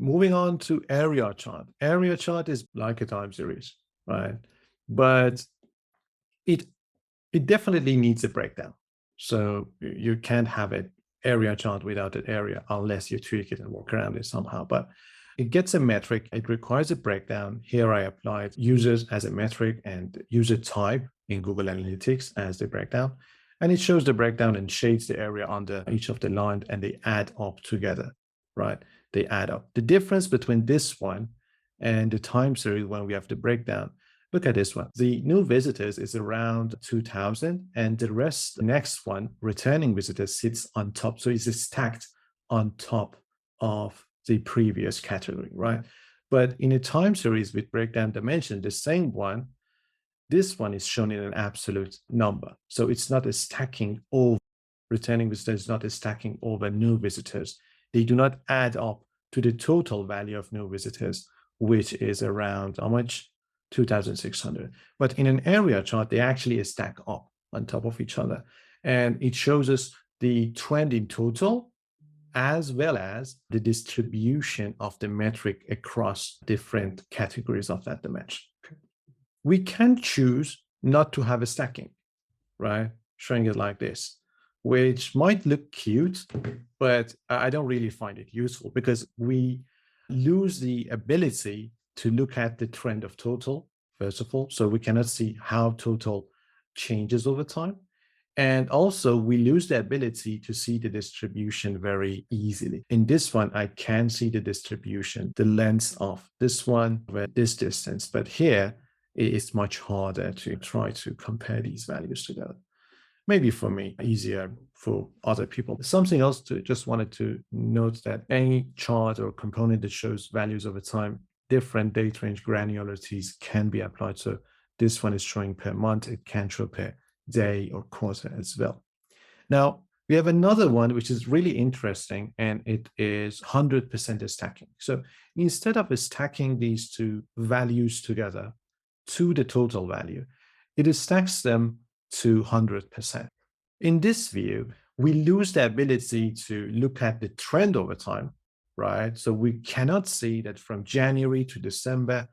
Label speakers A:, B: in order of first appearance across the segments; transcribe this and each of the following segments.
A: moving on to area chart. Area chart is like a time series, right? But it definitely needs a breakdown. So you can't have an area chart without an area unless you tweak it and work around it somehow. But it gets a metric. It requires a breakdown. Here I applied users as a metric and user type in Google Analytics as the breakdown. And it shows the breakdown and shades the area under each of the lines, and they add up together, right? They add up. The difference between this one and the time series when we have the breakdown, look at this one. The new visitors is around 2,000, and the rest, the next one, returning visitors, sits on top. So it's stacked on top of the previous category, right? But in a time series with breakdown dimension, the same one, this one is shown in an absolute number. So it's not a stacking over returning visitors, not a stacking over new visitors. They do not add up to the total value of new visitors, which is around how much? 2,600. But in an area chart, they actually stack up on top of each other. And it shows us the trend in total, as well as the distribution of the metric across different categories of that dimension. We can choose not to have a stacking, right? Showing it like this, which might look cute, but I don't really find it useful because we lose the ability to look at the trend of total, first of all. So we cannot see how total changes over time. And also we lose the ability to see the distribution very easily. In this one, I can see the distribution, the length of this one with this distance, but here it's much harder to try to compare these values together. Maybe for me, easier for other people. Something else to just wanted to note that any chart or component that shows values over time, different date range granularities can be applied. So this one is showing per month. It can show per day or quarter as well. Now, we have another one, which is really interesting, and it is 100% stacking. So instead of stacking these two values together to the total value, it stacks them to 100%. In this view, we lose the ability to look at the trend over time, right? So we cannot see that from January to December,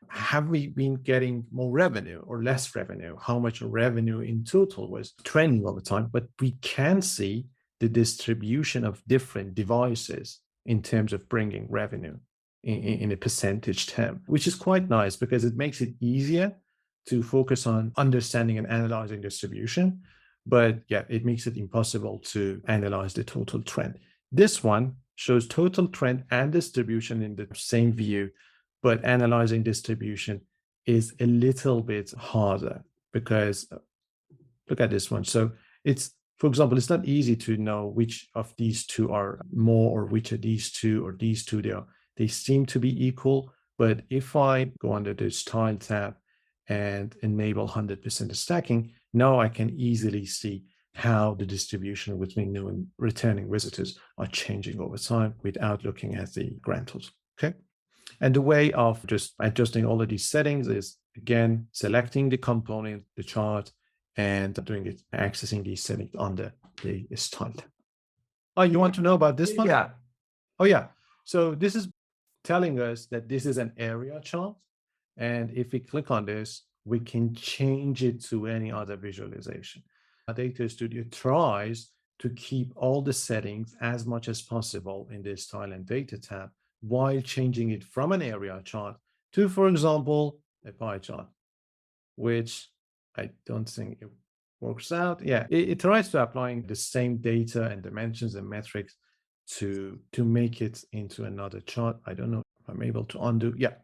A: have we been getting more revenue or less revenue? How much revenue in total was trending over time? But we can see the distribution of different devices in terms of bringing revenue in a percentage term, which is quite nice because it makes it easier to focus on understanding and analyzing distribution. But yeah, it makes it impossible to analyze the total trend. This one shows total trend and distribution in the same view, but analyzing distribution is a little bit harder because look at this one. So it's, for example, it's not easy to know which of these two are more or which of these two or these two they seem to be equal. But if I go under the style tab and enable 100% stacking, now I can easily see how the distribution between new and returning visitors are changing over time without looking at the grand total. Okay. And the way of just adjusting all of these settings is, again, selecting the component, the chart, and doing it, accessing these settings under the style tab. Oh, you want to know about this one?
B: Yeah.
A: Oh, yeah. So this is telling us that this is an area chart. And if we click on this, we can change it to any other visualization. Data Studio tries to keep all the settings as much as possible in the Style and Data tab while changing it from an area chart to, for example, a pie chart, which I don't think it works out. Yeah, it tries to applying the same data and dimensions and metrics to make it into another chart. I don't know if I'm able to undo. Yeah.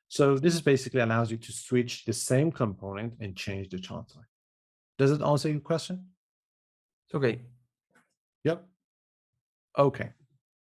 A: So this is basically allows you to switch the same component and change the chart type. Does it answer your question?
B: Okay.
A: Yep. Okay.